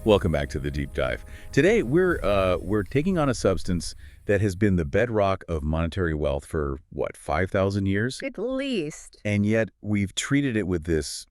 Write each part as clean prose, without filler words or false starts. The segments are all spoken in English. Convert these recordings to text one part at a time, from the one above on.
Welcome back to the deep dive. Today we're taking on a substance that has been the bedrock of monetary wealth for what, 5,000 years? At least. And yet we've treated it with this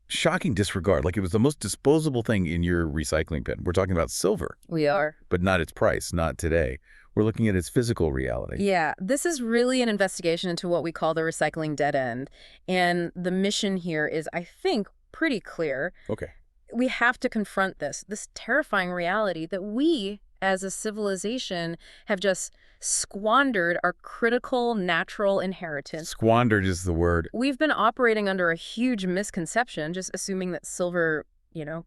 shocking disregard, like it was the most disposable thing in your recycling bin. We're talking about silver. We are. But not its price, not today. We're looking at its physical reality. Yeah, this is really an investigation into what we call the recycling dead end. And the mission here is, I think, pretty clear. Okay. We have to confront this terrifying reality that we, as a civilization, have just squandered our critical natural inheritance. Squandered is the word. We've been operating under a huge misconception, just assuming that silver,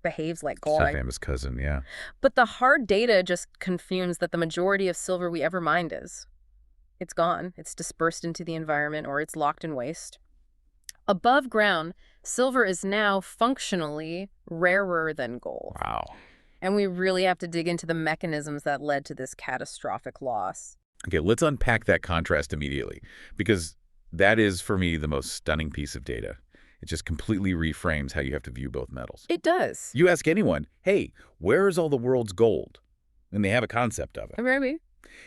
behaves like gold. It's a famous cousin, yeah. But the hard data just confirms that the majority of silver we ever mined it's gone. It's dispersed into the environment, or it's locked in waste. Above ground, silver is now functionally rarer than gold. Wow. And we really have to dig into the mechanisms that led to this catastrophic loss. Okay, let's unpack that contrast immediately, because that is, for me, the most stunning piece of data. It just completely reframes how you have to view both metals. It does. You ask anyone, hey, where is all the world's gold? And they have a concept of it. Maybe.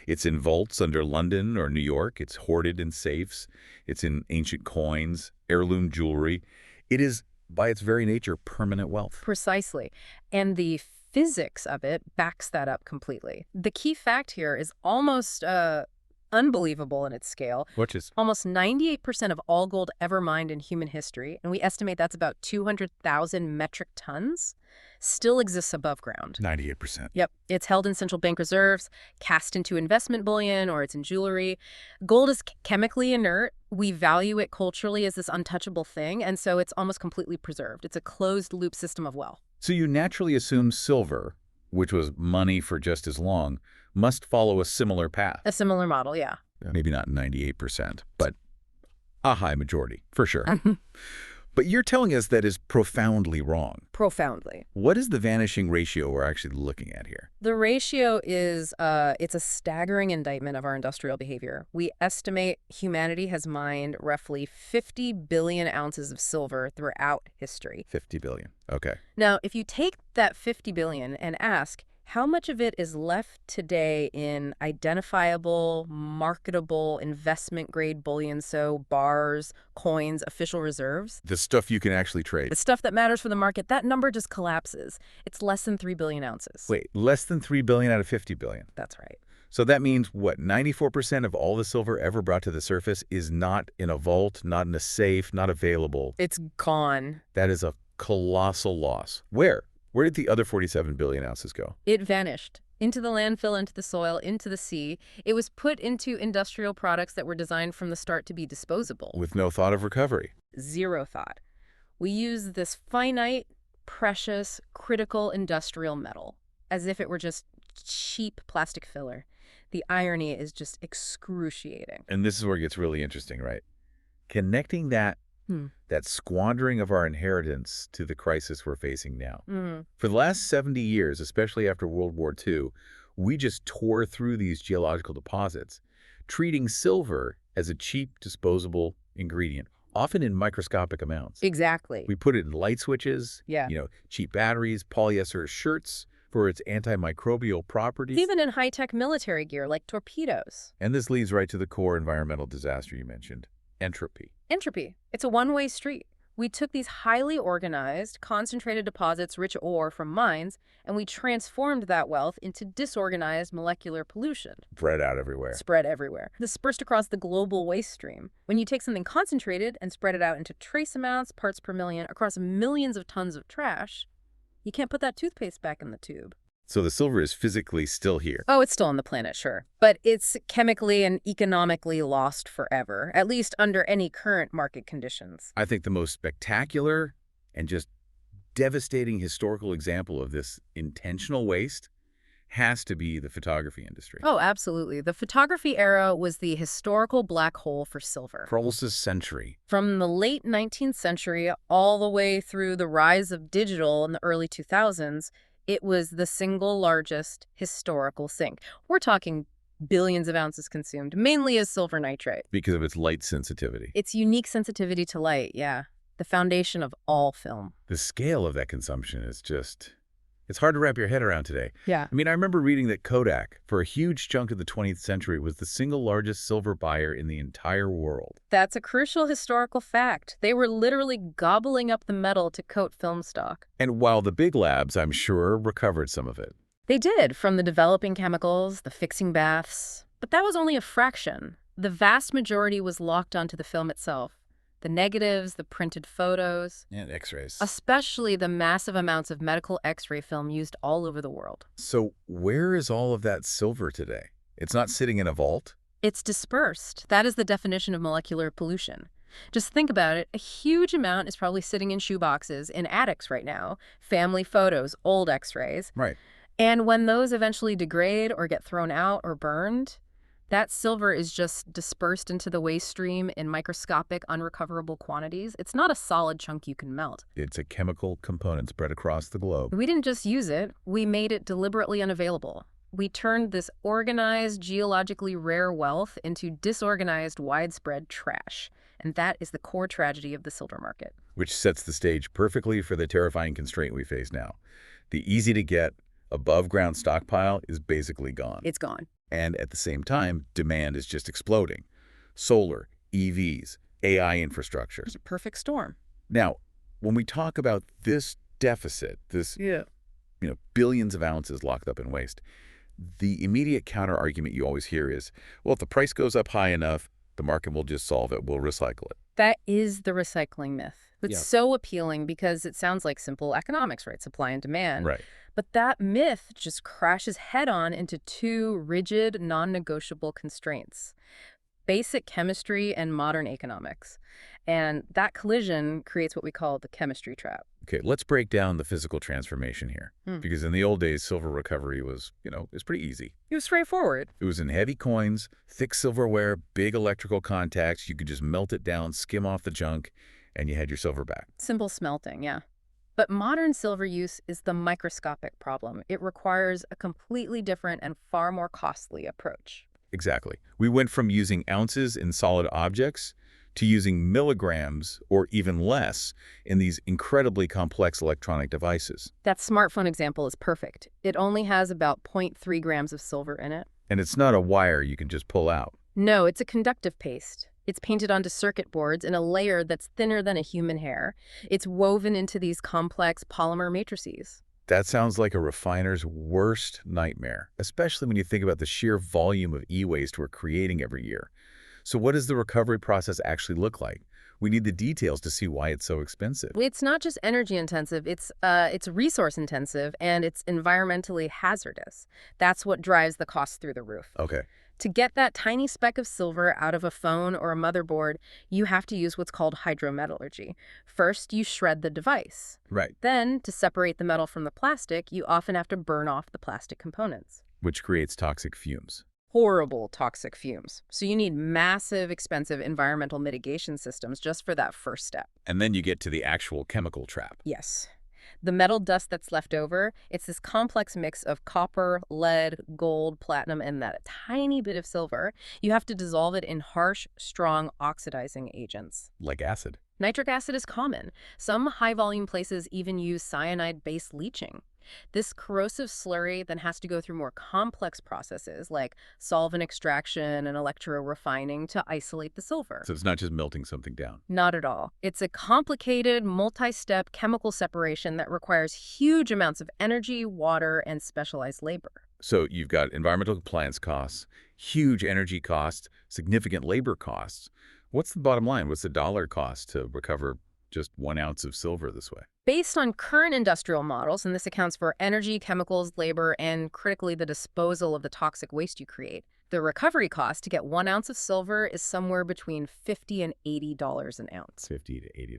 It's in vaults under London or New York. It's hoarded in safes. It's in ancient coins, heirloom jewelry. It is, by its very nature, permanent wealth. Precisely. And the physics of it backs that up completely. The key fact here is almost unbelievable in its scale. Which is? Almost 98% of all gold ever mined in human history, and we estimate that's about 200,000 metric tons, still exists above ground. 98%. Yep. It's held in central bank reserves, cast into investment bullion, or it's in jewelry. Gold is chemically inert. We value it culturally as this untouchable thing, and so it's almost completely preserved. It's a closed-loop system of wealth. So you naturally assume silver, which was money for just as long, must follow a similar path. A similar model, yeah. Maybe not 98%, but a high majority, for sure. But you're telling us that is profoundly wrong. Profoundly. What is the vanishing ratio we're actually looking at here? The ratio is, it's a staggering indictment of our industrial behavior. We estimate humanity has mined roughly 50 billion ounces of silver throughout history. 50 billion. Okay. Now, if you take that 50 billion and ask, how much of it is left today in identifiable, marketable, investment-grade bullion, so bars, coins, official reserves? The stuff you can actually trade. The stuff that matters for the market, that number just collapses. It's less than 3 billion ounces. Wait, less than 3 billion out of 50 billion? That's right. So that means, what, 94% of all the silver ever brought to the surface is not in a vault, not in a safe, not available. It's gone. That is a colossal loss. Where? Where did the other 47 billion ounces go? It vanished. Into the landfill, into the soil, into the sea. It was put into industrial products that were designed from the start to be disposable. With no thought of recovery. Zero thought. We use this finite, precious, critical industrial metal as if it were just cheap plastic filler. The irony is just excruciating. And this is where it gets really interesting, right? Connecting that squandering of our inheritance to the crisis we're facing now. For the last 70 years, especially after World War II, we just tore through these geological deposits, treating silver as a cheap, disposable ingredient, often in microscopic amounts. Exactly. We put it in light switches, cheap batteries, polyester shirts for its antimicrobial properties. Even in high-tech military gear like torpedoes. And this leads right to the core environmental disaster you mentioned, entropy. Entropy. It's a one-way street. We took these highly organized, concentrated deposits, rich ore from mines, and we transformed that wealth into disorganized molecular pollution. Spread out everywhere. Spread everywhere. Dispersed across the global waste stream. When you take something concentrated and spread it out into trace amounts, parts per million, across millions of tons of trash, you can't put that toothpaste back in the tube. So the silver is physically still here. Oh, it's still on the planet, sure. But it's chemically and economically lost forever, at least under any current market conditions. I think the most spectacular and just devastating historical example of this intentional waste has to be the photography industry. Oh, absolutely. The photography era was the historical black hole for silver. For almost a century. From the late 19th century all the way through the rise of digital in the early 2000s, it was the single largest historical sink. We're talking billions of ounces consumed, mainly as silver nitrate. Because of its light sensitivity. Its unique sensitivity to light, yeah. The foundation of all film. The scale of that consumption is just It's hard to wrap your head around today. Yeah. I mean, I remember reading that Kodak, for a huge chunk of the 20th century, was the single largest silver buyer in the entire world. That's a crucial historical fact. They were literally gobbling up the metal to coat film stock. And while the big labs, I'm sure, recovered some of it. They did, from the developing chemicals, the fixing baths. But that was only a fraction. The vast majority was locked onto the film itself. The negatives, the printed photos. And X-rays. Especially the massive amounts of medical X-ray film used all over the world. So where is all of that silver today? It's not sitting in a vault? It's dispersed. That is the definition of molecular pollution. Just think about it. A huge amount is probably sitting in shoeboxes in attics right now. Family photos, old X-rays. Right. And when those eventually degrade or get thrown out or burned, that silver is just dispersed into the waste stream in microscopic, unrecoverable quantities. It's not a solid chunk you can melt. It's a chemical component spread across the globe. We didn't just use it. We made it deliberately unavailable. We turned this organized, geologically rare wealth into disorganized, widespread trash. And that is the core tragedy of the silver market. Which sets the stage perfectly for the terrifying constraint we face now. The easy-to-get, above-ground stockpile is basically gone. It's gone. And at the same time, demand is just exploding. Solar, EVs, AI infrastructure. It's a perfect storm. Now, when we talk about this deficit, this billions of ounces locked up in waste, the immediate counter-argument you always hear is, well, if the price goes up high enough, the market will just solve it, we'll recycle it. That is the recycling myth. It's so appealing because it sounds like simple economics, right? Supply and demand. Right. But that myth just crashes head-on into two rigid, non-negotiable constraints: basic chemistry and modern economics. And that collision creates what we call the chemistry trap. Okay, let's break down the physical transformation here. Because in the old days, silver recovery was, it's pretty easy. It was straightforward. It was in heavy coins, thick silverware, big electrical contacts. You could just melt it down, skim off the junk, and you had your silver back. Simple smelting, yeah. But modern silver use is the microscopic problem. It requires a completely different and far more costly approach. Exactly. We went from using ounces in solid objects to using milligrams or even less in these incredibly complex electronic devices. That smartphone example is perfect. It only has about 0.3 grams of silver in it. And it's not a wire you can just pull out. No, it's a conductive paste. It's painted onto circuit boards in a layer that's thinner than a human hair. It's woven into these complex polymer matrices. That sounds like a refiner's worst nightmare, especially when you think about the sheer volume of e-waste we're creating every year. So what does the recovery process actually look like? We need the details to see why it's so expensive. It's not just energy intensive, it's resource intensive, and it's environmentally hazardous. That's what drives the cost through the roof. Okay. To get that tiny speck of silver out of a phone or a motherboard, you have to use what's called hydrometallurgy. First, you shred the device. Right. Then, to separate the metal from the plastic, you often have to burn off the plastic components. Which creates toxic fumes. Horrible toxic fumes. So you need massive, expensive environmental mitigation systems just for that first step. And then you get to the actual chemical trap. Yes. The metal dust that's left over, it's this complex mix of copper, lead, gold, platinum, and that tiny bit of silver. You have to dissolve it in harsh, strong oxidizing agents. Like acid. Nitric acid is common. Some high-volume places even use cyanide-based leaching. This corrosive slurry then has to go through more complex processes like solvent extraction and electrorefining to isolate the silver. So it's not just melting something down. Not at all. It's a complicated, multi-step chemical separation that requires huge amounts of energy, water, and specialized labor. So you've got environmental compliance costs, huge energy costs, significant labor costs. What's the bottom line? What's the dollar cost to recover just 1 ounce of silver this way? Based on current industrial models, and this accounts for energy, chemicals, labor, and critically the disposal of the toxic waste you create, the recovery cost to get 1 ounce of silver is somewhere between $50 and $80 an ounce. $50 to $80.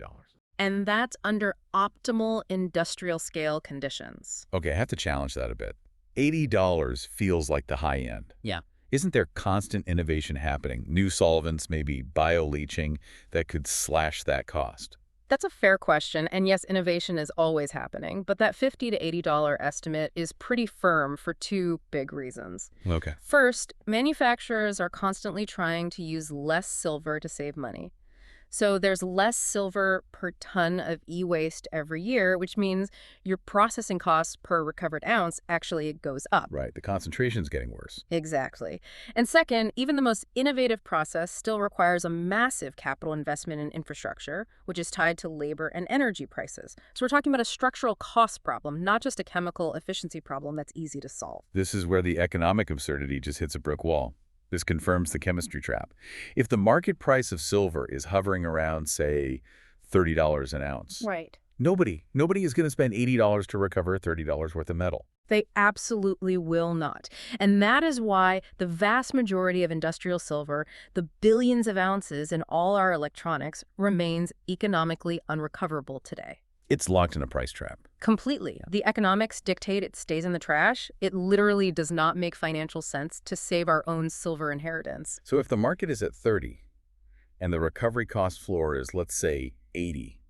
And that's under optimal industrial scale conditions. Okay, I have to challenge that a bit. $80 feels like the high end. Yeah. Isn't there constant innovation happening? New solvents, maybe bioleaching, that could slash that cost? That's a fair question, and yes, innovation is always happening, but that $50 to $80 estimate is pretty firm for two big reasons. Okay. First, manufacturers are constantly trying to use less silver to save money. So there's less silver per ton of e-waste every year, which means your processing costs per recovered ounce actually goes up. Right, the concentration's getting worse. Exactly. And second, even the most innovative process still requires a massive capital investment in infrastructure, which is tied to labor and energy prices. So we're talking about a structural cost problem, not just a chemical efficiency problem that's easy to solve. This is where the economic absurdity just hits a brick wall. This confirms the chemistry trap. If the market price of silver is hovering around, say, $30 an ounce, Right. nobody is going to spend $80 to recover $30 worth of metal. They absolutely will not. And that is why the vast majority of industrial silver, the billions of ounces in all our electronics, remains economically unrecoverable today. It's locked in a price trap. Completely. The economics dictate it stays in the trash. It literally does not make financial sense to save our own silver inheritance. So if the market is at 30 and the recovery cost floor is, let's say, 80,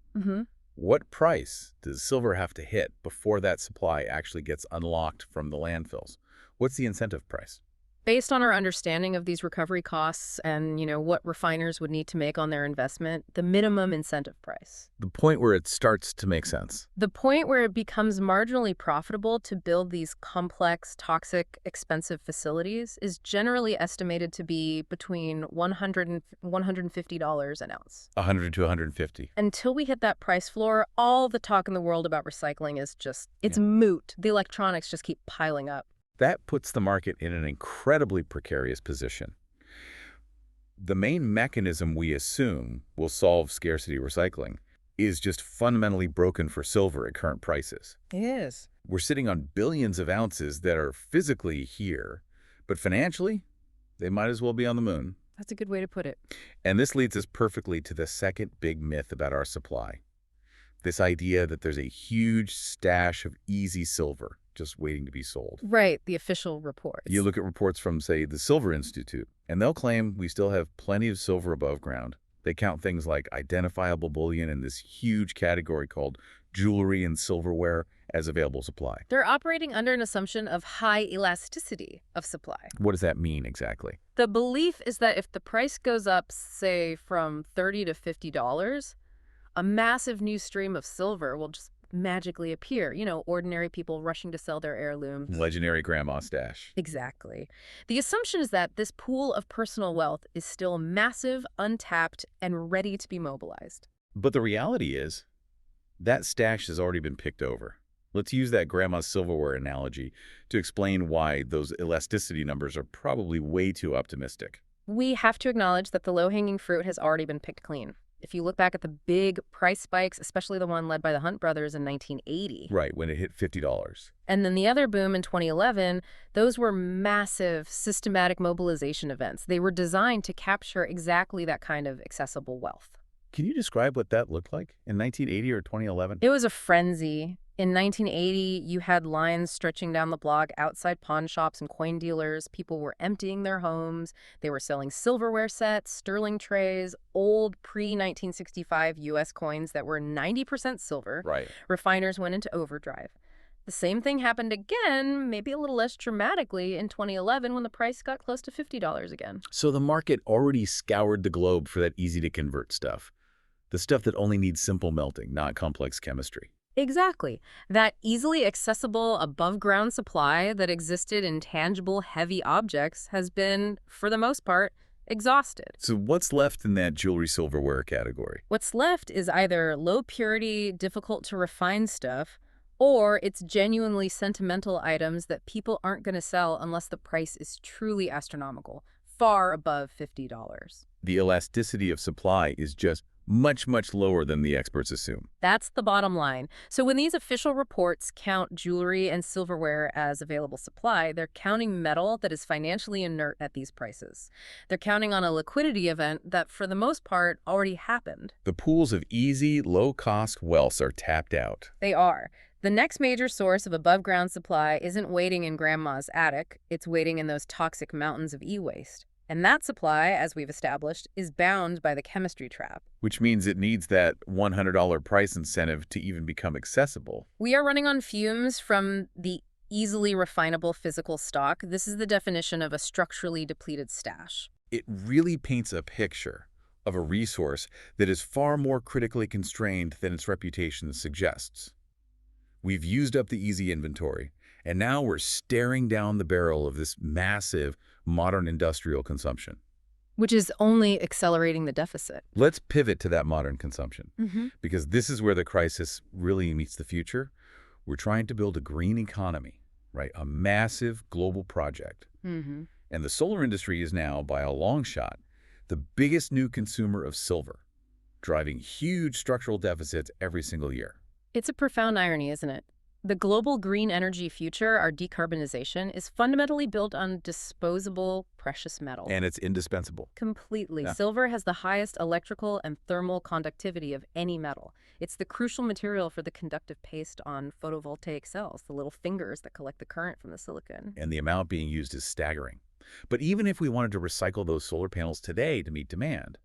what price does silver have to hit before that supply actually gets unlocked from the landfills? What's the incentive price? Based on our understanding of these recovery costs and, what refiners would need to make on their investment, the minimum incentive price. The point where it starts to make sense. The point where it becomes marginally profitable to build these complex, toxic, expensive facilities is generally estimated to be between $100 and $150 an ounce. 100 to 150. Until we hit that price floor, all the talk in the world about recycling is it's moot. The electronics just keep piling up. That puts the market in an incredibly precarious position. The main mechanism we assume will solve scarcity recycling is just fundamentally broken for silver at current prices. It is. We're sitting on billions of ounces that are physically here, but financially, they might as well be on the moon. That's a good way to put it. And this leads us perfectly to the second big myth about our supply. This idea that there's a huge stash of easy silver just waiting to be sold. Right, the official reports. You look at reports from, say, the Silver Institute, and they'll claim we still have plenty of silver above ground. They count things like identifiable bullion in this huge category called jewelry and silverware as available supply. They're operating under an assumption of high elasticity of supply. What does that mean exactly? The belief is that if the price goes up, say, from $30 to $50, a massive new stream of silver will just magically appear. Ordinary people rushing to sell their heirlooms. Legendary grandma stash. Exactly. The assumption is that this pool of personal wealth is still massive, untapped, and ready to be mobilized. But the reality is, that stash has already been picked over. Let's use that grandma's silverware analogy to explain why those elasticity numbers are probably way too optimistic. We have to acknowledge that the low-hanging fruit has already been picked clean. If you look back at the big price spikes, especially the one led by the Hunt brothers in 1980. Right, when it hit $50. And then the other boom in 2011, those were massive, systematic mobilization events. They were designed to capture exactly that kind of accessible wealth. Can you describe what that looked like in 1980 or 2011? It was a frenzy. In 1980, you had lines stretching down the block outside pawn shops and coin dealers. People were emptying their homes. They were selling silverware sets, sterling trays, old pre-1965 U.S. coins that were 90% silver. Right. Refiners went into overdrive. The same thing happened again, maybe a little less dramatically, in 2011 when the price got close to $50 again. So the market already scoured the globe for that easy-to-convert stuff. The stuff that only needs simple melting, not complex chemistry. Exactly. That easily accessible above-ground supply that existed in tangible, heavy objects has been, for the most part, exhausted. So what's left in that jewelry silverware category? What's left is either low-purity, difficult-to-refine stuff, or it's genuinely sentimental items that people aren't going to sell unless the price is truly astronomical, far above $50. The elasticity of supply is just much, much lower than the experts assume. That's the bottom line. So when these official reports count jewelry and silverware as available supply, they're counting metal that is financially inert at these prices. They're counting on a liquidity event that, for the most part, already happened. The pools of easy, low-cost wealth are tapped out. They are. The next major source of above-ground supply isn't waiting in Grandma's attic. It's waiting in those toxic mountains of e-waste. And that supply, as we've established, is bound by the chemistry trap. Which means it needs that $100 price incentive to even become accessible. We are running on fumes from the easily refinable physical stock. This is the definition of a structurally depleted stash. It really paints a picture. of a resource that is far more critically constrained than its reputation suggests. We've used up the easy inventory, and now we're staring down the barrel of this massive, modern industrial consumption. Which is only accelerating the deficit. Let's pivot to that modern consumption, Mm-hmm. because this is where the crisis really meets the future. We're trying to build a green economy, right? A massive global project. Mm-hmm. And the solar industry is now, by a long shot, the biggest new consumer of silver, driving huge structural deficits every single year. It's a profound irony, isn't it? The global green energy future, our decarbonization, is fundamentally built on disposable precious metal. And it's indispensable. Completely. Yeah. Silver has the highest electrical and thermal conductivity of any metal. It's the crucial material for the conductive paste on photovoltaic cells, the little fingers that collect the current from the silicon. And the amount being used is staggering. But even if we wanted to recycle those solar panels today to meet demand,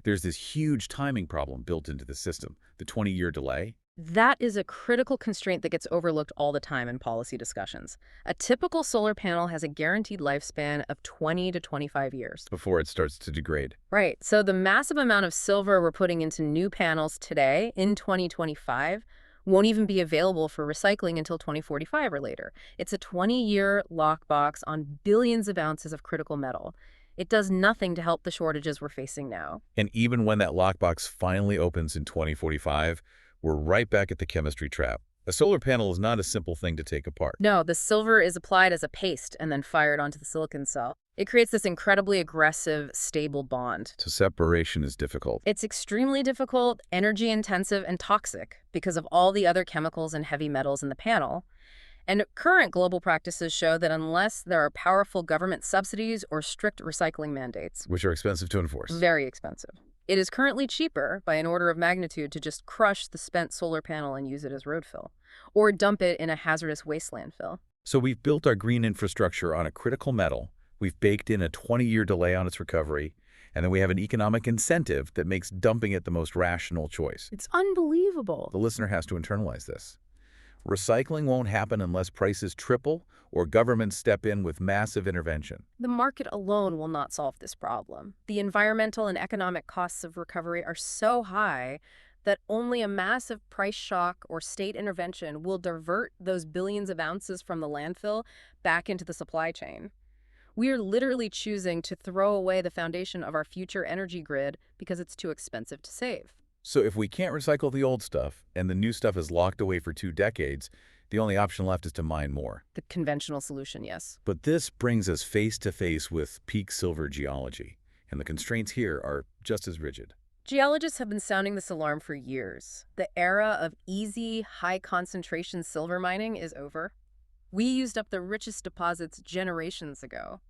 there's this huge timing problem built into the system, the 20-year delay. That is a critical constraint that gets overlooked all the time in policy discussions. A typical solar panel has a guaranteed lifespan of 20 to 25 years. Before it starts to degrade. Right. So the massive amount of silver we're putting into new panels today in 2025 won't even be available for recycling until 2045 or later. It's a 20-year lockbox on billions of ounces of critical metal. It does nothing to help the shortages we're facing now. And even when that lockbox finally opens in 2045, we're right back at the chemistry trap. A solar panel is not a simple thing to take apart. No, the silver is applied as a paste and then fired onto the silicon cell. It creates this incredibly aggressive, stable bond. So separation is difficult. It's extremely difficult, energy-intensive, and toxic because of all the other chemicals and heavy metals in the panel. And current global practices show that unless there are powerful government subsidies or strict recycling mandates, Which are expensive to enforce. very expensive, it is currently cheaper by an order of magnitude to just crush the spent solar panel and use it as road fill, or dump it in a hazardous waste landfill. So we've built our green infrastructure on a critical metal, we've baked in a 20-year delay on its recovery, and then we have an economic incentive that makes dumping it the most rational choice. It's unbelievable. The listener has to internalize this. Recycling won't happen unless prices triple or governments step in with massive intervention. The market alone will not solve this problem. The environmental and economic costs of recovery are so high that only a massive price shock or state intervention will divert those billions of ounces from the landfill back into the supply chain. We are literally choosing to throw away the foundation of our future energy grid because it's too expensive to save. So if we can't recycle the old stuff and the new stuff is locked away for 2 decades, the only option left is to mine more. The conventional solution, yes. But this brings us face to face with peak silver geology, and the constraints here are just as rigid. Geologists have been sounding this alarm for years. The era of easy, high-concentration silver mining is over. We used up the richest deposits generations ago.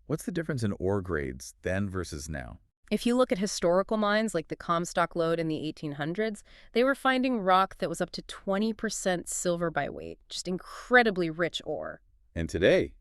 What's the difference in ore grades then versus now? If you look at historical mines like the Comstock lode in the 1800s, they were finding rock that was up to 20% silver by weight, just incredibly rich ore. And today,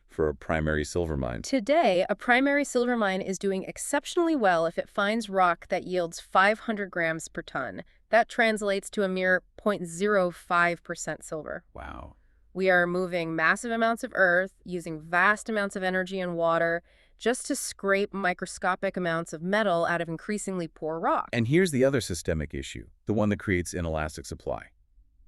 for a primary silver mine, Today, a primary silver mine is doing exceptionally well if it finds rock that yields 500 grams per ton. That translates to a mere 0.05% silver. wow. We are moving massive amounts of earth, using vast amounts of energy and water, just to scrape microscopic amounts of metal out of increasingly poor rock. And here's the other systemic issue, the one that creates inelastic supply.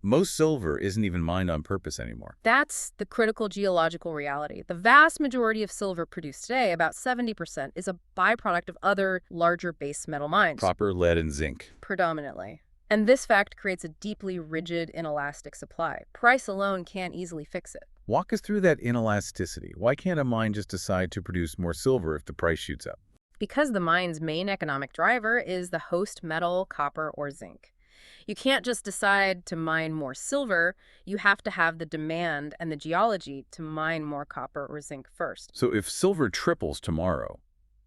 Most silver isn't even mined on purpose anymore. That's the critical geological reality. The vast majority of silver produced today, about 70%, is a byproduct of other larger base metal mines. Copper, lead, and zinc. Predominantly. And this fact creates a deeply rigid, inelastic supply. Price alone can't easily fix it. Walk us through that inelasticity. Why can't a mine just decide to produce more silver if the price shoots up? Because the mine's main economic driver is the host metal, copper, or zinc. You can't just decide to mine more silver. You have to have the demand and the geology to mine more copper or zinc first. So if silver triples tomorrow,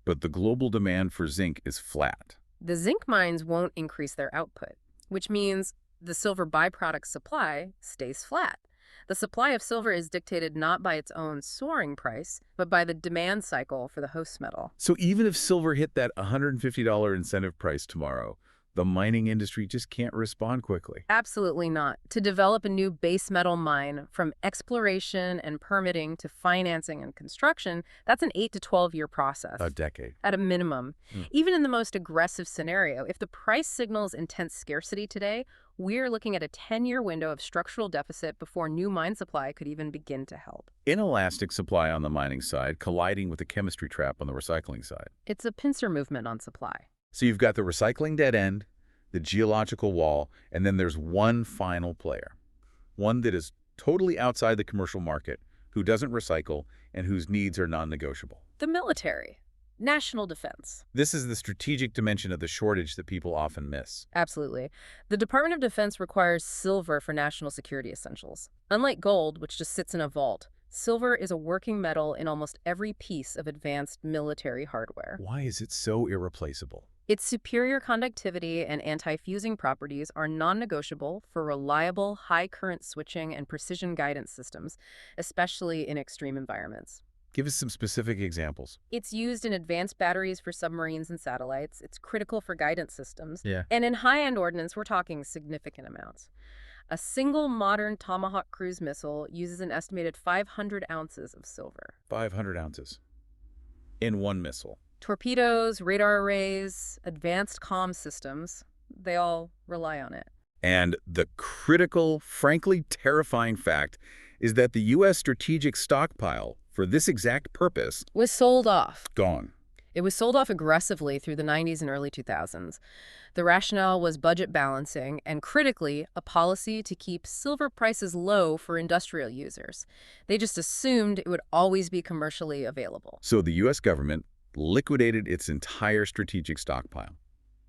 but the global demand for zinc is flat, The zinc mines won't increase their output, which means the silver byproduct supply stays flat. The supply of silver is dictated not by its own soaring price, but by the demand cycle for the host metal. so even if silver hit that $150 incentive price tomorrow, the mining industry just can't respond quickly. Absolutely not. To develop a new base metal mine, from exploration and permitting to financing and construction, that's an 8 to 12-year process. A decade. At a minimum. Even in the most aggressive scenario, if the price signals intense scarcity today, we're looking at a 10-year window of structural deficit before new mine supply could even begin to help. Inelastic supply on the mining side colliding with the chemistry trap on the recycling side. It's a pincer movement on supply. So you've got the recycling dead end, the geological wall, and then there's one final player. One that is totally outside the commercial market, who doesn't recycle, and whose needs are non-negotiable. The military. National defense. This is the strategic dimension of the shortage that people often miss. Absolutely. The Department of Defense requires silver for national security essentials. Unlike gold, which just sits in a vault, silver is a working metal in almost every piece of advanced military hardware. Why is it so irreplaceable? Its superior conductivity and anti-fusing properties are non-negotiable for reliable, high-current switching and precision guidance systems, especially in extreme environments. Give us some specific examples. It's used in advanced batteries for submarines and satellites. It's critical for guidance systems. Yeah. And in high-end ordnance, we're talking significant amounts. A single modern Tomahawk cruise missile uses an estimated 500 ounces of silver. 500 ounces. In one missile. Torpedoes, radar arrays, advanced comm systems, they all rely on it. And the critical, frankly terrifying fact is that the U.S. strategic stockpile for this exact purpose Was sold off. gone. It was sold off aggressively through the 90s and early 2000s. The rationale was budget balancing and, critically, a policy to keep silver prices low for industrial users. They just assumed it would always be commercially available. So the U.S. government liquidated its entire strategic stockpile.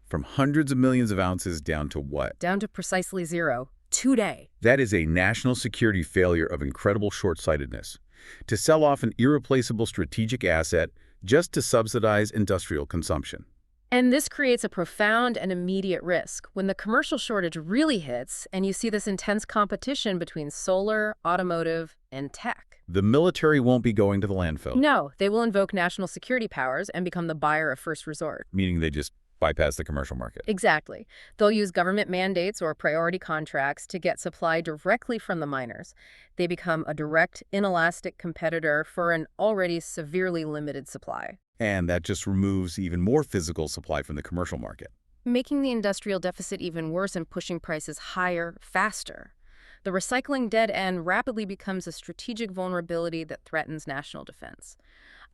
From hundreds of millions of ounces down to what? Down to precisely zero. Today. That is a national security failure of incredible short-sightedness. To sell off an irreplaceable strategic asset just to subsidize industrial consumption. And this creates a profound and immediate risk. When the commercial shortage really hits, and you see this intense competition between solar, automotive, and tech. The military won't be going to the landfill. No, they will invoke national security powers and become the buyer of first resort. Meaning they just bypass the commercial market. Exactly. They'll use government mandates or priority contracts to get supply directly from the miners. They become a direct, inelastic competitor for an already severely limited supply. And that just removes even more physical supply from the commercial market. Making the industrial deficit even worse and pushing prices higher, faster. The recycling dead end rapidly becomes a strategic vulnerability that threatens national defense.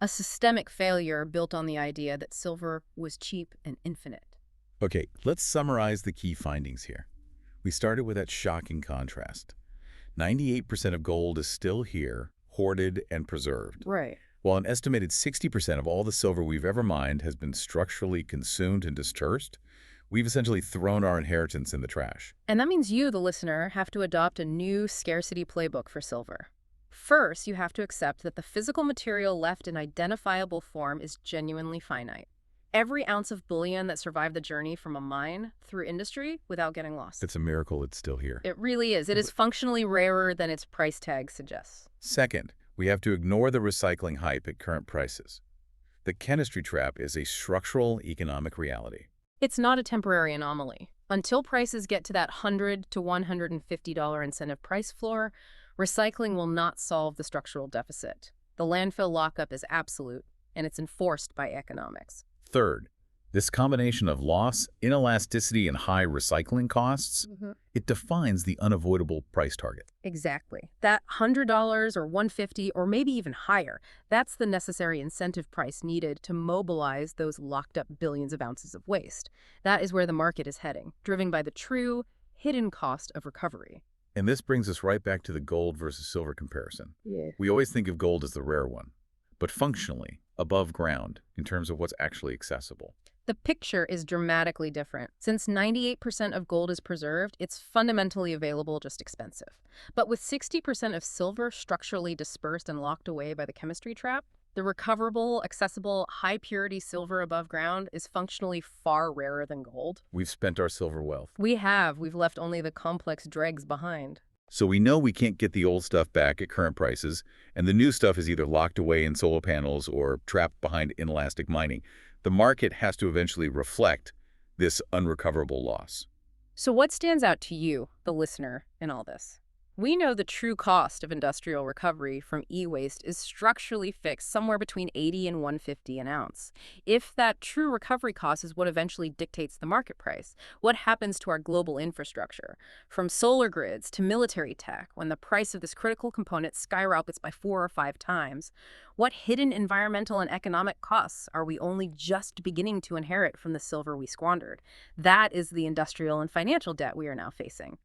A systemic failure built on the idea that silver was cheap and infinite. Okay, let's summarize the key findings here. We started with that shocking contrast. 98% of gold is still here, hoarded and preserved. Right. While an estimated 60% of all the silver we've ever mined has been structurally consumed and dispersed, we've essentially thrown our inheritance in the trash. And that means you, the listener, have to adopt a new scarcity playbook for silver. First, you have to accept that the physical material left in identifiable form is genuinely finite. Every ounce of bullion that survived the journey from a mine through industry without getting lost. It's a miracle it's still here. It really is. It is functionally rarer than its price tag suggests. Second, we have to ignore the recycling hype at current prices. The chemistry trap is a structural economic reality. It's not a temporary anomaly. Until prices get to that $100 to $150 incentive price floor, recycling will not solve the structural deficit. The landfill lockup is absolute, and it's enforced by economics. Third, this combination of loss, inelasticity, and high recycling costs, it defines the unavoidable price target. Exactly. That $100 or $150 or maybe even higher, that's the necessary incentive price needed to mobilize those locked up billions of ounces of waste. That is where the market is heading, driven by the true, hidden cost of recovery. And this brings us right back to the gold versus silver comparison. Yeah. We always think of gold as the rare one, but functionally, above ground in terms of what's actually accessible. The picture is dramatically different. Since 98% of gold is preserved, it's fundamentally available, just expensive. But with 60% of silver structurally dispersed and locked away by the chemistry trap, the recoverable, accessible, high-purity silver above ground is functionally far rarer than gold. We've spent our silver wealth. We've left only the complex dregs behind. So we know we can't get the old stuff back at current prices, and the new stuff is either locked away in solar panels or trapped behind inelastic mining. The market has to eventually reflect this unrecoverable loss. So what stands out to you, the listener, in all this? We know the true cost of industrial recovery from e-waste is structurally fixed somewhere between 80 and 150 an ounce. If that true recovery cost is what eventually dictates the market price, what happens to our global infrastructure? From solar grids to military tech, when the price of this critical component skyrockets by 4 or 5 times, what hidden environmental and economic costs are we only just beginning to inherit from the silver we squandered? That is the industrial and financial debt we are now facing.